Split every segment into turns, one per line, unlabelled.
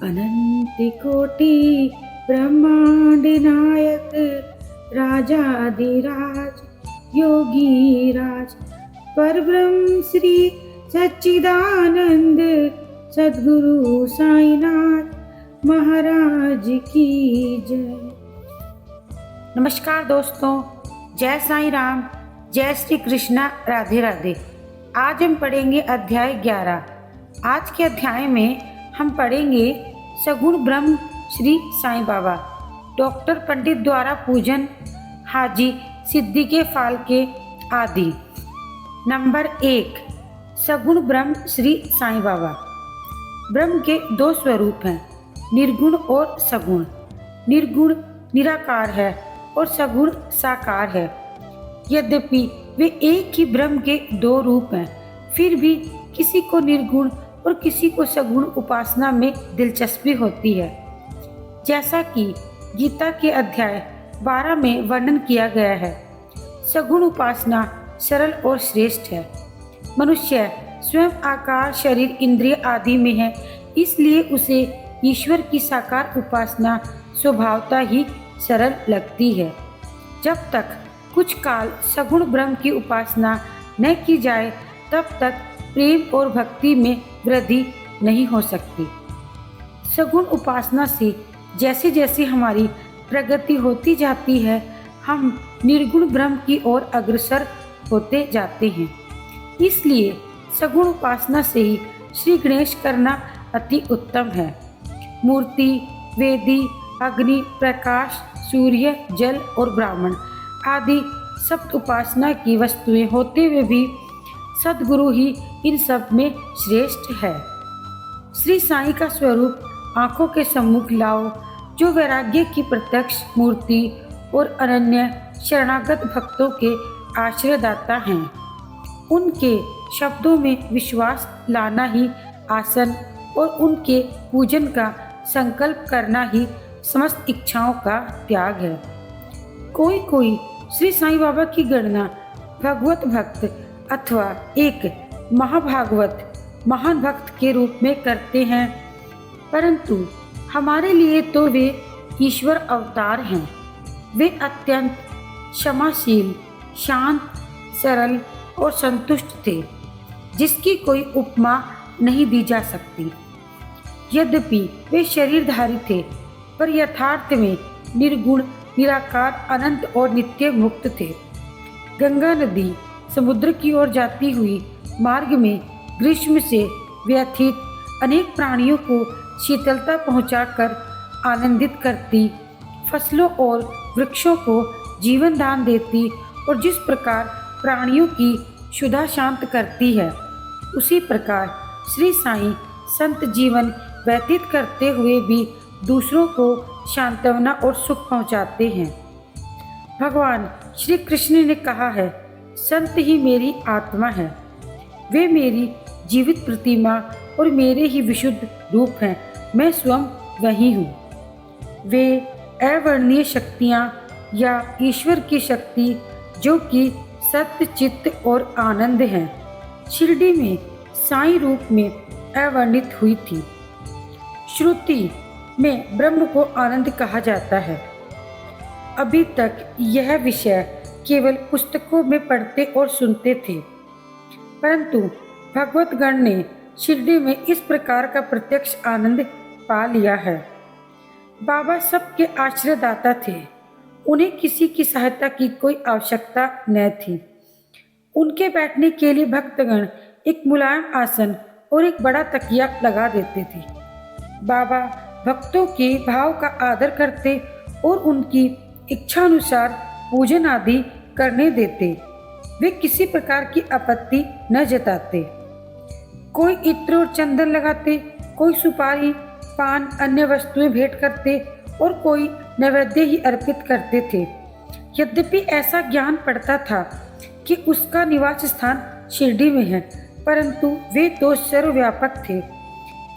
अनंत कोटि ब्रह्मांड नायक राजाधिराज योगी राज परब्रह्म श्री सच्चिदानंद सद्गुरु साईनाथ महाराज की जय। नमस्कार दोस्तों, जय साईं राम, जय श्री कृष्णा, राधे राधे। आज हम पढ़ेंगे अध्याय 11। आज के अध्याय में हम पढ़ेंगे सगुण ब्रह्म श्री साईं बाबा, डॉक्टर पंडित द्वारा पूजन, हाजी सिद्दीक़े फाल्के आदि। नंबर 1, सगुण ब्रह्म श्री साईं बाबा। ब्रह्म के दो स्वरूप हैं, निर्गुण और सगुण। निर्गुण निराकार है और सगुण साकार है। यद्यपि वे एक ही ब्रह्म के दो रूप हैं, फिर भी किसी को निर्गुण और किसी को सगुण उपासना में दिलचस्पी होती है। जैसा कि गीता के अध्याय 12 में वर्णन किया गया है, सगुण उपासना सरल और श्रेष्ठ है। मनुष्य स्वयं आकार, शरीर, इंद्रिय आदि में है, इसलिए उसे ईश्वर की साकार उपासना स्वभावतः ही सरल लगती है। जब तक कुछ काल सगुण ब्रह्म की उपासना न की जाए, तब तक प्रेम और भक्ति में वृद्धि नहीं हो सकती। सगुण उपासना से जैसे जैसे हमारी प्रगति होती जाती है, हम निर्गुण ब्रह्म की ओर अग्रसर होते जाते हैं। इसलिए सगुण उपासना से ही श्री गणेश करना अति उत्तम है। मूर्ति, वेदी, अग्नि, प्रकाश, सूर्य, जल और ब्राह्मण आदि सब उपासना की वस्तुएं होते हुए भी सद्गुरु ही इन सब में श्रेष्ठ है। श्री साईं का स्वरूप आंखों के सम्मुख लाओ, जो वैराग्य की प्रत्यक्ष मूर्ति और अनन्य शरणागत भक्तों के आश्रयदाता हैं। उनके शब्दों में विश्वास लाना ही आसन और उनके पूजन का संकल्प करना ही समस्त इच्छाओं का त्याग है। कोई कोई श्री साईं बाबा की गणना भगवत भक्त अथवा एक महाभागवत महान भक्त के रूप में करते हैं, परंतु हमारे लिए तो वे ईश्वर अवतार हैं। वे अत्यंत क्षमाशील, शांत, सरल और संतुष्ट थे, जिसकी कोई उपमा नहीं दी जा सकती। यद्यपि वे शरीरधारी थे, पर यथार्थ में निर्गुण, निराकार, अनंत और नित्य मुक्त थे। गंगा नदी समुद्र की ओर जाती हुई मार्ग में ग्रीष्म से व्यथित अनेक प्राणियों को शीतलता पहुंचाकर आनंदित करती, फसलों और वृक्षों को जीवन दान देती और जिस प्रकार प्राणियों की क्षुधा शांत करती है, उसी प्रकार श्री साईं संत जीवन व्यतीत करते हुए भी दूसरों को सांत्वना और सुख पहुंचाते हैं। भगवान श्री कृष्ण ने कहा है, संत ही मेरी आत्मा है, वे मेरी जीवित प्रतिमा और मेरे ही विशुद्ध रूप हैं, मैं स्वयं वही हूँ। वे अवर्णनीय शक्तियाँ या ईश्वर की शक्ति, जो कि सत्य, चित्त और आनंद हैं, शिरडी में साईं रूप में अवर्णित हुई थी। श्रुति में ब्रह्म को आनंद कहा जाता है। अभी तक यह विषय केवल पुस्तकों में पढ़ते और सुनते थे, परंतु भगवतगण ने शिरडी में इस प्रकार का प्रत्यक्ष आनंद पा लिया है। बाबा सबके आश्रयदाता थे, उन्हें किसी की सहायता की कोई आवश्यकता न थी। उनके बैठने के लिए भक्तगण एक मुलायम आसन और एक बड़ा तकिया लगा देते थे। बाबा भक्तों के भाव का आदर करते और उनकी इच्छानुसार पूजन आदि करने देते। वे किसी प्रकार की आपत्ति न जताते। कोई इत्र और चंदन लगाते, कोई सुपारी, पान, अन्य वस्तुएं भेंट करते और कोई नैवेद्य ही अर्पित करते थे। यद्यपि ऐसा ज्ञान पड़ता था कि उसका निवास स्थान शिरडी में है, परंतु वे तो सर्वव्यापक थे।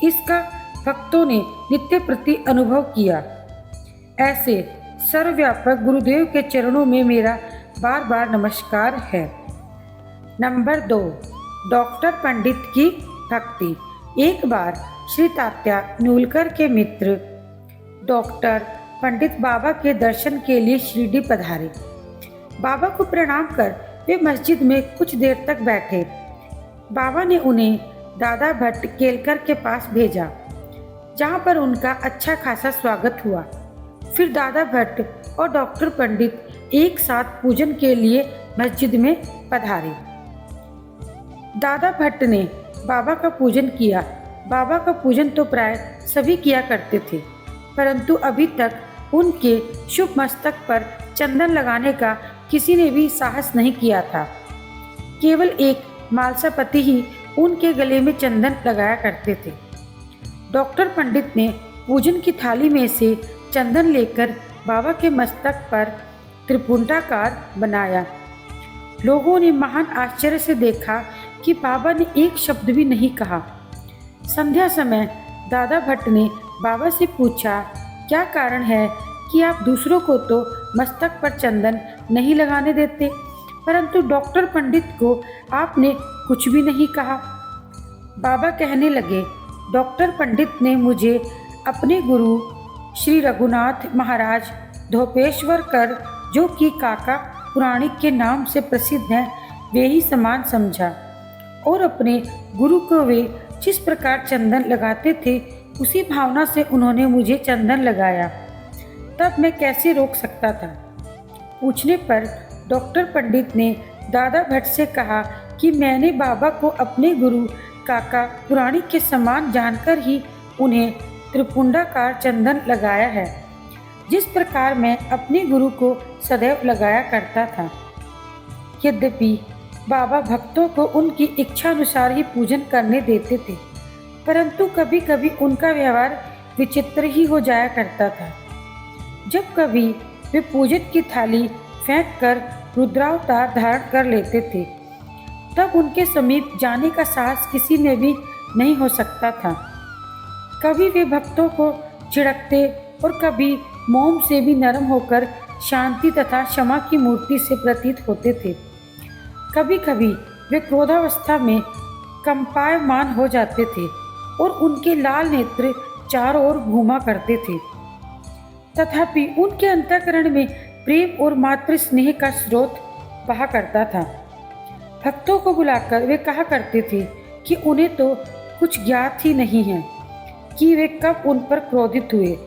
इसका भक्तों ने नित्य प्रति अनुभव किया। ऐसे सर्वव्यापक गुरुदेव के चरणों में मेरा बार बार नमस्कार है। नंबर 2, डॉक्टर पंडित की भक्ति। एक बार श्री तात्या न्यूलकर के मित्र डॉक्टर पंडित बाबा के दर्शन के लिए शिरडी पधारे। बाबा को प्रणाम कर वे मस्जिद में कुछ देर तक बैठे। बाबा ने उन्हें दादा भट्ट केलकर के पास भेजा, जहाँ पर उनका अच्छा खासा स्वागत हुआ। फिर दादा भट्ट और डॉक्टर पंडित एक साथ पूजन के लिए मस्जिद में पधारे। दादा भट्ट ने बाबा का पूजन किया। बाबा का पूजन तो प्राय सभी किया करते थे, परंतु अभी तक उनके शुभ मस्तक पर चंदन लगाने का किसी ने भी साहस नहीं किया था। केवल एक मालसापति ही उनके गले में चंदन लगाया करते थे। डॉक्टर पंडित ने पूजन की थाली में से चंदन लेकर बाबा के मस्तक पर त्रिपुंडाकार बनाया। लोगों ने महान आश्चर्य से देखा कि बाबा ने एक शब्द भी नहीं कहा। संध्या समय दादा भट्ट ने बाबा से पूछा, क्या कारण है कि आप दूसरों को तो मस्तक पर चंदन नहीं लगाने देते, परंतु डॉक्टर पंडित को आपने कुछ भी नहीं कहा। बाबा कहने लगे, डॉक्टर पंडित ने मुझे अपने गुरु श्री रघुनाथ महाराज धोपेश्वर कर, जो कि काका पुराणिक के नाम से प्रसिद्ध हैं, वे ही समान समझा और अपने गुरु को वे जिस प्रकार चंदन लगाते थे उसी भावना से उन्होंने मुझे चंदन लगाया। तब मैं कैसे रोक सकता था। पूछने पर डॉक्टर पंडित ने दादा भट्ट से कहा कि मैंने बाबा को अपने गुरु काका पुराणिक के समान जानकर ही उन्हें त्रिपुंडाकार चंदन लगाया है, जिस प्रकार मैं अपने गुरु को सदैव लगाया करता था। यद्यपि बाबा भक्तों को उनकी इच्छा अनुसार ही पूजन करने देते थे, परंतु कभी कभी उनका व्यवहार विचित्र ही हो जाया करता था। जब कभी वे पूजन की थाली फेंक कर रुद्रावतार धारण कर लेते थे, तब उनके समीप जाने का साहस किसी में भी नहीं हो सकता था। कभी वे भक्तों को झिड़कते और कभी मोम से भी नरम होकर शांति तथा क्षमा की मूर्ति से प्रतीत होते थे। कभी कभी वे क्रोधावस्था में कंपायमान हो जाते थे और उनके लाल नेत्र चारों ओर घूमा करते थे। तथापि उनके अंतःकरण में प्रेम और मातृ स्नेह का स्रोत बहा करता था। भक्तों को बुलाकर वे कहा करते थे कि उन्हें तो कुछ ज्ञात ही नहीं है कि वे कब उन पर क्रोधित हुए।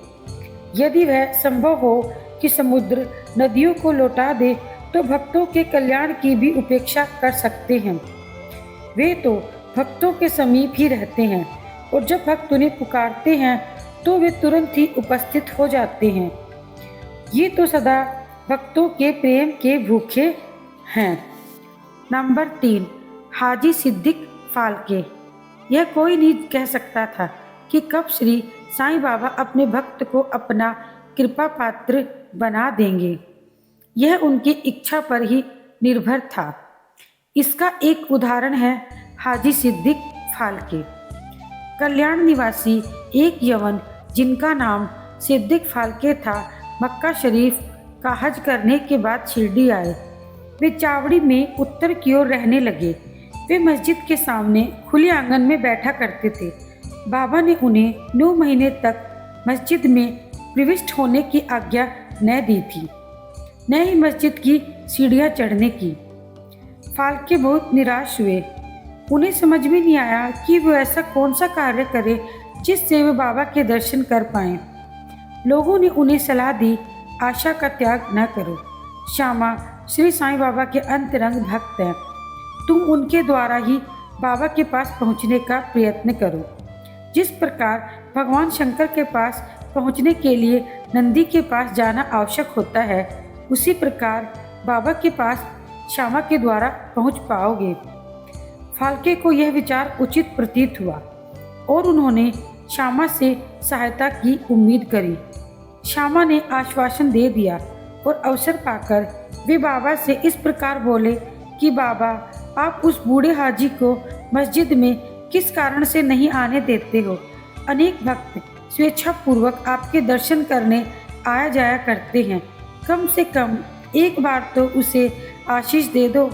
यदि वह संभव हो कि समुद्र नदियों को लौटा दे तो भक्तों के कल्याण की भी उपेक्षा कर सकते हैं। वे तो भक्तों के समीप ही रहते हैं और जब भक्त उन्हें पुकारते हैं तो वे तुरंत ही उपस्थित हो जाते हैं। ये तो सदा भक्तों के प्रेम के भूखे हैं। नंबर 3, हाजी सिद्दीक फाल्के। यह कोई नहीं कह सकता था कि कब श्री साईं बाबा अपने भक्त को अपना कृपा पात्र बना देंगे। यह उनकी इच्छा पर ही निर्भर था। इसका एक उदाहरण है हाजी सिद्दीक फाल्के। कल्याण निवासी एक यवन जिनका नाम सिद्दीक फाल्के था, मक्का शरीफ का हज करने के बाद शिरडी आए। वे चावड़ी में उत्तर की ओर रहने लगे। वे मस्जिद के सामने खुले आंगन में बैठा करते थे। बाबा ने उन्हें 9 महीने तक मस्जिद में प्रविष्ट होने की आज्ञा न दी थी, न ही मस्जिद की सीढ़ियाँ चढ़ने की। फाल्के बहुत निराश हुए। उन्हें समझ में नहीं आया कि वो ऐसा कौन सा कार्य करे जिससे वे बाबा के दर्शन कर पाएं। लोगों ने उन्हें सलाह दी, आशा का त्याग न करो। श्यामा श्री साईं बाबा के अंतरंग भक्त हैं। तुम उनके द्वारा ही बाबा के पास पहुंचने का प्रयत्न करो। जिस प्रकार भगवान शंकर के पास पहुंचने के लिए नंदी के पास जाना आवश्यक होता है, उसी प्रकार बाबा के पास श्यामा के द्वारा पहुंच पाओगे। फाल्के को यह विचार उचित प्रतीत हुआ और उन्होंने श्यामा से सहायता की उम्मीद करी। श्यामा ने आश्वासन दे दिया और अवसर पाकर वे बाबा से इस प्रकार बोले कि बाबा, आप उस बूढ़े हाजी को मस्जिद में किस कारण से नहीं आने देते हो? अनेक भक्त स्वेच्छापूर्वक आपके दर्शन करने आया जाया करते हैं। कम से कम एक बार तो उसे आशीष दे दो।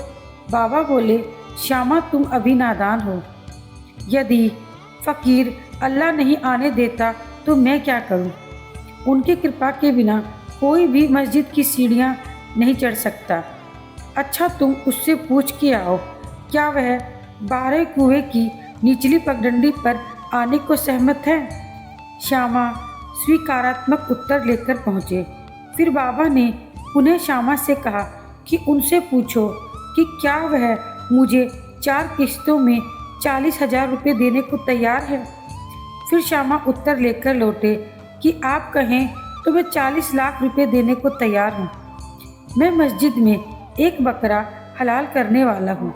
बाबा बोले, श्यामा तुम अभी नादान हो। यदि फकीर अल्लाह नहीं आने देता तो मैं क्या करूं? उनकी कृपा के बिना कोई भी मस्जिद की सीढ़ियां नहीं चढ़ सकता। अच्छा, तुम उससे पूछ के आओ, क्या वह 12 कुएं की निचली पगडंडी पर आने को सहमत है? श्यामा स्वीकारात्मक उत्तर लेकर पहुँचे। फिर बाबा ने पुनः श्यामा से कहा कि उनसे पूछो कि क्या वह मुझे 4 किश्तों में 40,000 रुपये देने को तैयार है। फिर श्यामा उत्तर लेकर लौटे कि आप कहें तो मैं 40 लाख रुपए देने को तैयार हूँ। मैं मस्जिद में एक बकरा हलाल करने वाला हूँ।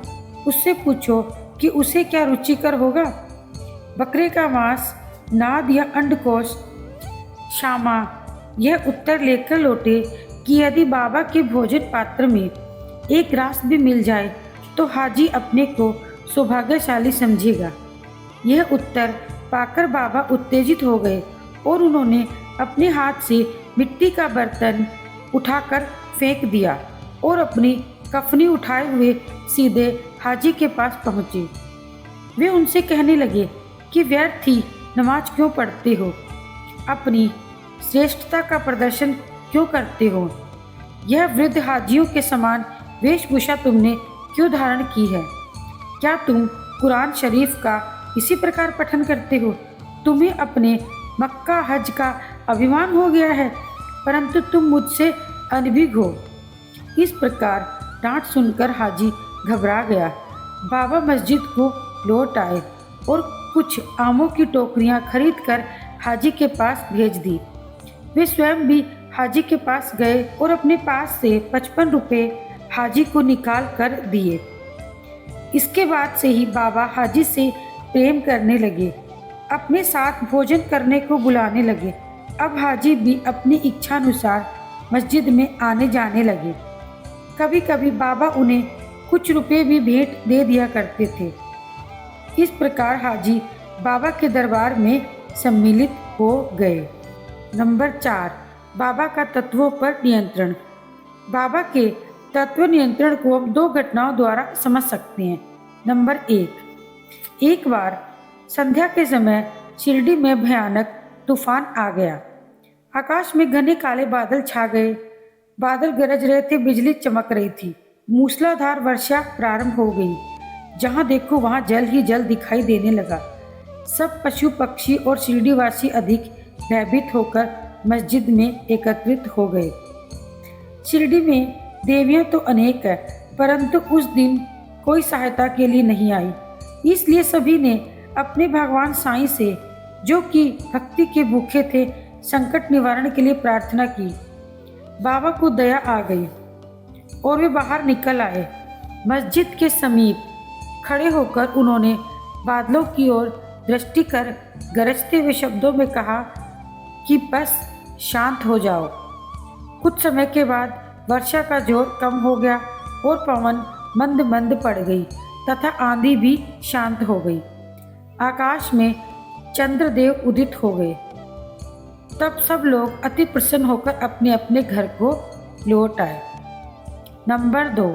उससे पूछो कि उसे क्या रुचिकर होगा, बकरे का मांस, नाद या अंडकोश। श्यामा यह उत्तर लेकर लौटे कि यदि बाबा के भोजन पात्र में एक ग्रास भी मिल जाए तो हाजी अपने को सौभाग्यशाली समझेगा। यह उत्तर पाकर बाबा उत्तेजित हो गए और उन्होंने अपने हाथ से मिट्टी का बर्तन उठाकर फेंक दिया और अपनी कफनी उठाए हुए सीधे हाजी के पास पहुँचे। वे उनसे कहने लगे कि व्यर्थ ही नमाज क्यों पढ़ते हो, अपनी श्रेष्ठता का प्रदर्शन क्यों करते हो? यह वृद्ध हाजियों के समान वेशभूषा तुमने क्यों धारण की है? क्या तुम कुरान शरीफ का इसी प्रकार पठन करते हो? तुम्हें अपने मक्का हज का अभिमान हो गया है, परंतु तुम मुझसे अनभिज्ञ हो। इस प्रकार डांट सुनकर हाजी घबरा गया। बाबा मस्जिद को लौट आए और कुछ आमों की टोकरियां खरीदकर हाजी के पास भेज दी। वे स्वयं भी हाजी के पास गए और अपने पास से 55 रुपये हाजी को निकाल कर दिए। इसके बाद से ही बाबा हाजी से प्रेम करने लगे, अपने साथ भोजन करने को बुलाने लगे। अब हाजी भी अपनी इच्छानुसार मस्जिद में आने जाने लगे। कभी कभी बाबा उन्हें कुछ रुपए भी भेंट दे दिया करते थे। इस प्रकार हाजी बाबा के दरबार में सम्मिलित हो गए। नंबर 4, बाबा का तत्वों पर नियंत्रण। बाबा के तत्व नियंत्रण को हम 2 घटनाओं द्वारा समझ सकते हैं। नंबर 1, एक बार संध्या के समय शिरडी में भयानक तूफान आ गया। आकाश में घने काले बादल छा गए। बादल गरज रहे थे, बिजली चमक रही थी। मूसलाधार वर्षा प्रारंभ हो गई। जहाँ देखो वहाँ जल ही जल दिखाई देने लगा। सब पशु पक्षी और शिरडीवासी अधिक भयभीत होकर मस्जिद में एकत्रित हो गए। शिरडी में देवियां तो अनेक है, परंतु उस दिन कोई सहायता के लिए नहीं आई। इसलिए सभी ने अपने भगवान साईं से, जो कि भक्ति के भूखे थे, संकट निवारण के लिए प्रार्थना की। बाबा को दया आ गई और वे बाहर निकल आए। मस्जिद के समीप खड़े होकर उन्होंने बादलों की ओर दृष्टि कर गरजते हुए शब्दों में कहा कि बस शांत हो जाओ। कुछ समय के बाद वर्षा का जोर कम हो गया और पवन मंद मंद पड़ गई तथा आंधी भी शांत हो गई। आकाश में चंद्रदेव उदित हो गए। तब सब लोग अति प्रसन्न होकर अपने अपने घर को लौट आए। नंबर 2,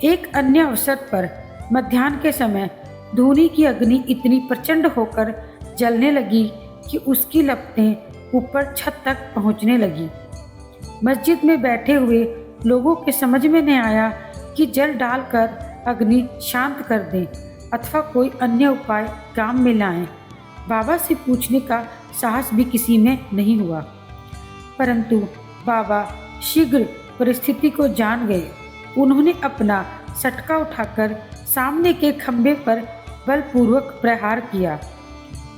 एक अन्य अवसर पर मध्याह्न के समय धूनी की अग्नि इतनी प्रचंड होकर जलने लगी कि उसकी लपटें ऊपर छत तक पहुंचने लगी। मस्जिद में बैठे हुए लोगों के समझ में नहीं आया कि जल डालकर अग्नि शांत कर दें अथवा कोई अन्य उपाय काम में लाएं। बाबा से पूछने का साहस भी किसी में नहीं हुआ, परंतु बाबा शीघ्र परिस्थिति को जान गए। उन्होंने अपना सटका उठाकर सामने के खंभे पर बलपूर्वक प्रहार किया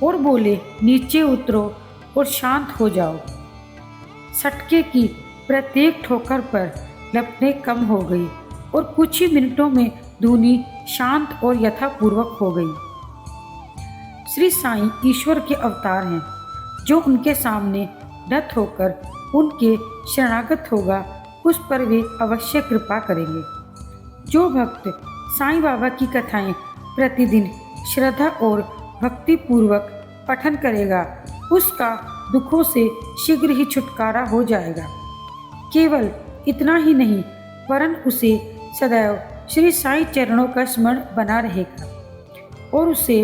और बोले, नीचे उतरो और शांत हो जाओ। सटके की प्रत्येक ठोकर पर लपटें कम हो गई और कुछ ही मिनटों में धूनी शांत और यथापूर्वक हो गई। श्री साईं ईश्वर के अवतार हैं। जो उनके सामने नत होकर उनके शरणागत होगा, उस पर वे अवश्य कृपा करेंगे। जो भक्त साईं बाबा की कथाएं प्रतिदिन श्रद्धा और भक्ति पूर्वक पठन करेगा, उसका दुखों से शीघ्र ही छुटकारा हो जाएगा। केवल इतना ही नहीं, वरन उसे सदैव श्री साईं चरणों का स्मरण बना रहेगा और उसे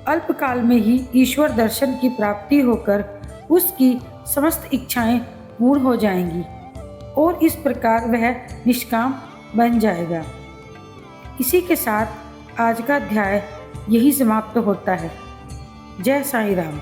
अल्पकाल में ही ईश्वर दर्शन की प्राप्ति होकर उसकी समस्त इच्छाएं पूर्ण हो जाएंगी और इस प्रकार वह निष्काम बन जाएगा। इसी के साथ आज का अध्याय यही समाप्त होता है। जय साईं राम।